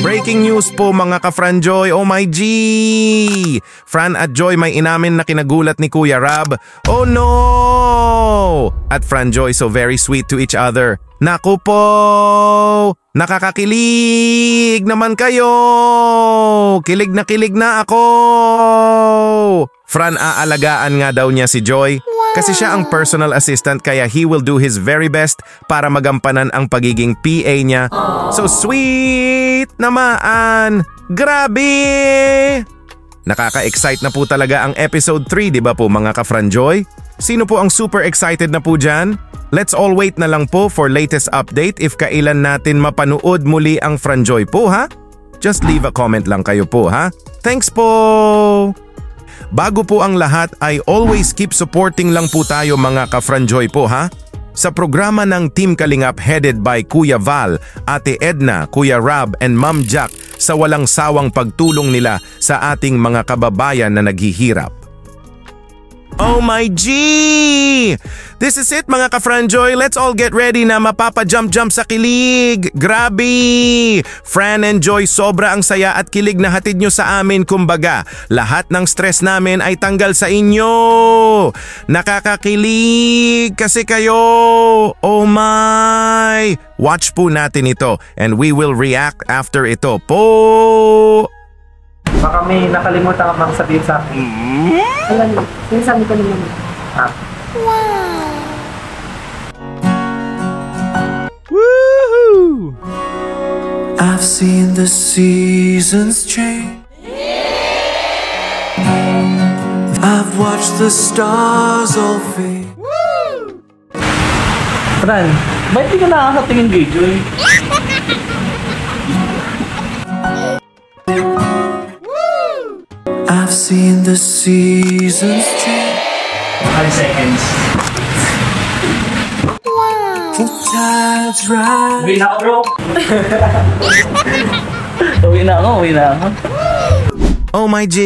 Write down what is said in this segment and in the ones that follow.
Breaking news po mga ka-Franjoy, oh my G! Fran at Joy may inamin na kinagulat ni Kuya Rab. Oh no! At Franjoy so very sweet to each other. Naku po! Nakakakilig naman kayo! Kilig na ako! Fran, aalagaan nga daw niya si Joy. Kasi siya ang personal assistant kaya he will do his very best para magampanan ang pagiging PA niya. So sweet naman! Grabe! Nakaka-excite na po talaga ang episode 3, di ba po mga ka-Franjoy? Sino po ang super excited na po dyan? Let's all wait na lang po for latest update if kailan natin mapanood muli ang Franjoy po ha? Just leave a comment lang kayo po ha? Thanks po! Bago po ang lahat ay always keep supporting lang po tayo mga ka-Franjoy po ha? Sa programa ng Team Kalingap headed by Kuya Val, Ate Edna, Kuya Rab and Ma'am Jack sa walang sawang pagtulong nila sa ating mga kababayan na naghihirap. Oh my G! This is it mga ka-Franjoy. Let's all get ready na mapapa-jump-jump sa kilig. Grabe! Fran and Joy, sobra ang saya at kilig na hatid nyo sa amin. Kumbaga, lahat ng stress namin ay tanggal sa inyo. Nakakakilig kasi kayo. Oh my! Watch po natin ito and we will react after ito po. Baka may nakalimutan ka bang sabihin sa akin. Alam mo, sinasabi ko naman. Wow! Woohoo! I've seen the seasons change. I've watched the stars all fade. Fran, ba't di ka nakakatingin kay Joy? I've seen the seasons change. 5 seconds. The tides rise. Uwi na ako, bro. Uwi na ako. Oh my G!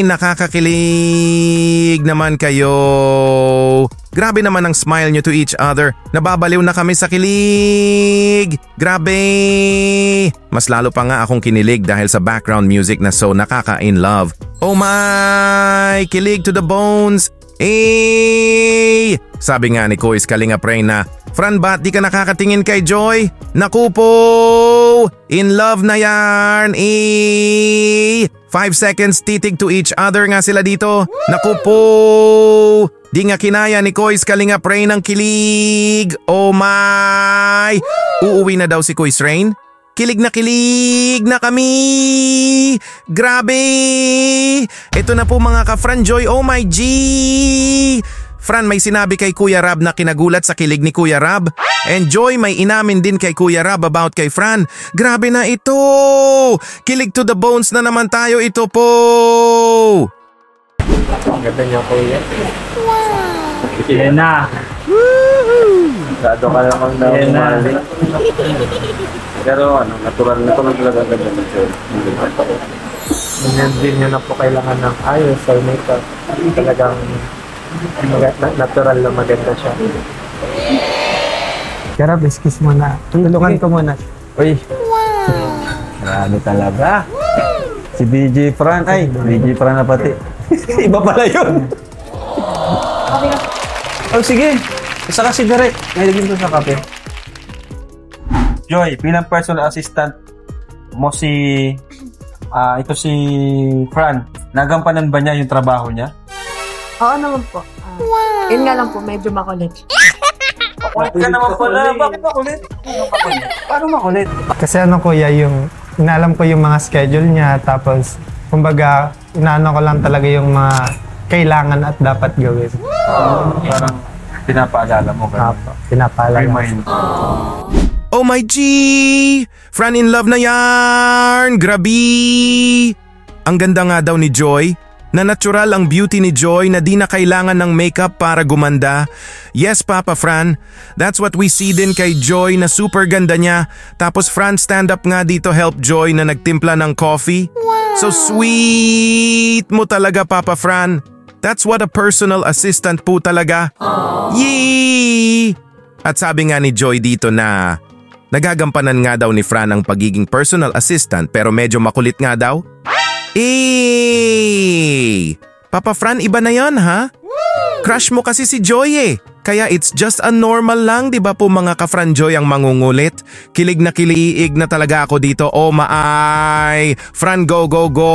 Nakakakilig naman kayo. Grabe naman ang smile nyo to each other. Nababaliw na kami sa kilig. Grabe! Mas lalo pa nga akong kinilig dahil sa background music na so nakaka-in love. Oh my! Kilig to the bones. Eh! Sabi nga ni Kois Kalingap Rain na, Fran, ba't di ka nakakatingin kay Joy? Naku po! In love na yan! 5 seconds titig to each other nga sila dito. Naku po! Di nga kinaya ni Kois Kalingap Rain ang kilig. Oh my! Uuwi na daw si Kois Rain? Kilig na kami! Grabe! Ito na po mga ka-Franjoy, oh my G! Fran, may sinabi kay Kuya Rab na kinagulat sa kilig ni Kuya Rab. And Joy, may inamin din kay Kuya Rab about kay Fran. Grabe na ito! Kilig to the bones na naman tayo ito po! Ang ganda niya, Kuya. Wow! Yan na! Woohoo! Gado ka naman daw umali. Pero natural na ito na talaga ang ganda ng Joy. Hindi nyo na po kailangan ng ayos or makeup. Talagang natural na maganda siya. Karab, excuse mo na. Tulungan ko muna. Uy! Wow! Grabe talaga. Si BJ Fran. Ay, BJ Fran na pati. Iba pala yun. Oh, sige. Saka si Direk. Nilagyan ko sa kape. Joy, bilang personal assistant mo ito si Fran. Nagampanan ba niya yung trabaho niya? Oo naman po. Wow. Yun nga lang po, medyo makulit. Makulit ka naman pala. Bakit makulit? Paano makulit? Kasi kuya, inaalam ko yung mga schedule niya, tapos kumbaga, inaano ko lang talaga yung mga kailangan at dapat gawin. Parang pinapaalala mo ka. Pinapaalala. Remind. Oh my G! Fran in love na yarn! Grabe! Ang ganda nga daw ni Joy. Na natural ang beauty ni Joy na di na kailangan ng makeup para gumanda. Yes, Papa Fran. That's what we see din kay Joy na super ganda niya. Tapos Fran, stand up nga dito help Joy na nagtimpla ng coffee. Wow. So sweet mo talaga, Papa Fran. That's what a personal assistant po talaga. Yee! At sabi nga ni Joy dito na, Nagagampanan nga daw ni Fran ang pagiging personal assistant pero medyo makulit nga daw. Papa Fran, iba na yan ha? Crush mo kasi si Joy eh. Kaya it's just a normal lang, di ba po mga ka-Fran Joy ang mangungulit? Kilig na kiliig na talaga ako dito. Oh my! Fran, go, go, go!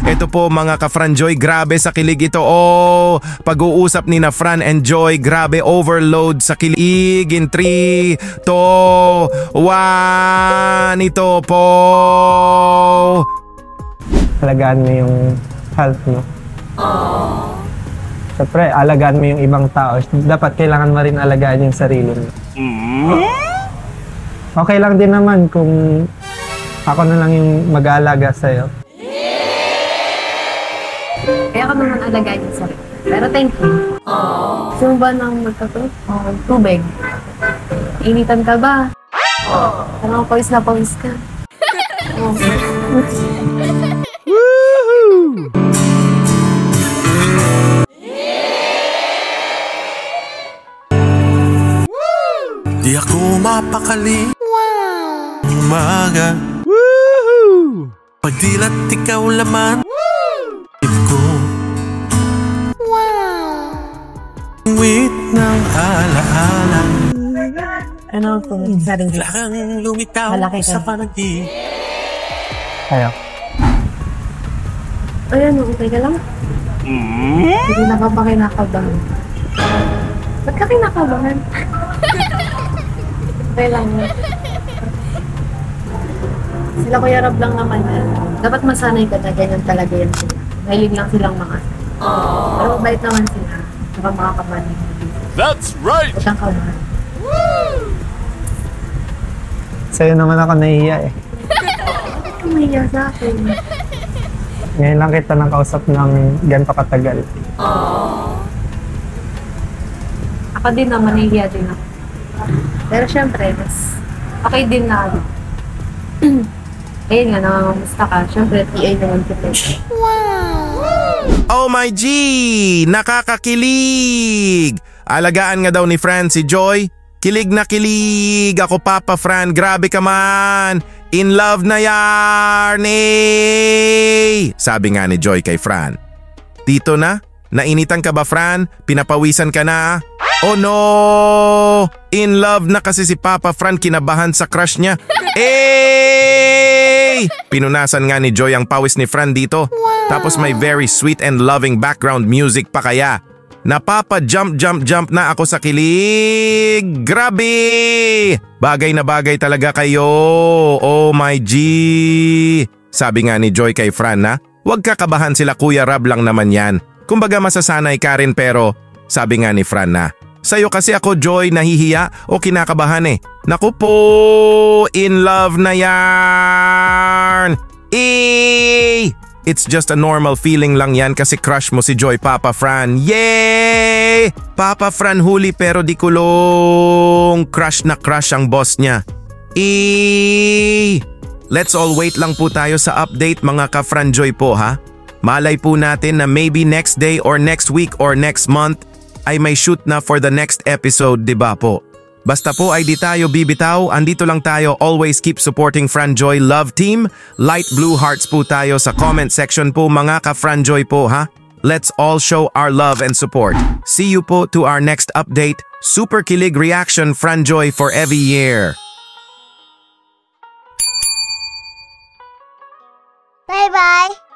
Ito po mga ka-Fran Joy, grabe sa kilig ito. Oh! Pag-uusap ni na Fran and Joy, grabe overload sa kilig. In 3, 2, 1, ito po! Alagaan mo yung health mo. Siyempre, alagaan mo yung ibang tao. Dapat kailangan mo rin alagaan yung sarili mo. Okay lang din naman kung ako na lang yung mag-aalaga sa'yo. Kaya ka naman alagaan yung sarili. Pero thank you. Gusto mo ba nang tubig? Initan ka ba? Parang pawis na pawis ka. Di ako mapakali. Umaga. Pagdilat ikaw laman. Ko. Wait ng alaala. Ano po? Saring Biglang lumitaw Malaki ka. sa panaginip. Kaya, Ayan, okay ka lang? Hindi na ka ba kinakabahan? Ba't ka kinakabahan? Okay lang. Sila Kuya Rob lang naman yan. Dapat masanay ka na ganyan talaga yan sila. Mahilig lang silang mga. Pero mabait naman sila. Saka mga kabahan. That's right! Huwag kang kabahan. sa'yo naman ako nahihiya eh. Bakit ka mahiya sa akin? Ngayon lang kita nakausap ng ganito katagal. Ako din naman, nahihiya din ako. Pero syempre, mas okay din na ano. Ayun nga, nangangamusta ka. Syempre, PA naman kita. Oh my G! Nakakakilig! Alagaan nga daw ni Fran si Joy. Kilig na kilig! Ako Papa Fran, grabe ka man! In love na yarn! Eh! Sabi nga ni Joy kay Fran. Dito na? Nainitan ka ba Fran? Pinapawisan ka na? Oh no! In love na kasi si Papa Fran, kinabahan sa crush niya. Eh! Pinunasan nga ni Joy ang pawis ni Fran dito. Tapos may very sweet and loving background music pa kaya. Napapa-jump na ako sa kilig. Grabe! Bagay na bagay talaga kayo. Oh my G! Sabi nga ni Joy kay Fran na, huwag kakabahan sila Kuya Rob lang naman yan. Kumbaga masasanay ka rin pero sabi nga ni Fran na, sa'yo kasi ako Joy nahihiya o kinakabahan eh. Naku po! In love na yarn! Eh! It's just a normal feeling lang yan kasi crush mo si Joy Papa Fran. Yay! Papa Fran huli pero di kulong. Crush na crush ang boss niya. Let's all wait lang po tayo sa update mga ka-Fran Joy po ha. Malay po natin na maybe next day or next week or next month ay may shoot na for the next episode, diba po? Basta po ay di tayo bibitaw, andito lang tayo, always keep supporting Fran Joy Love Team. Light blue hearts po tayo sa comment section po mga ka-Fran Joy po ha. Let's all show our love and support. See you po to our next update. Super kilig reaction Fran Joy for every year. Bye-bye.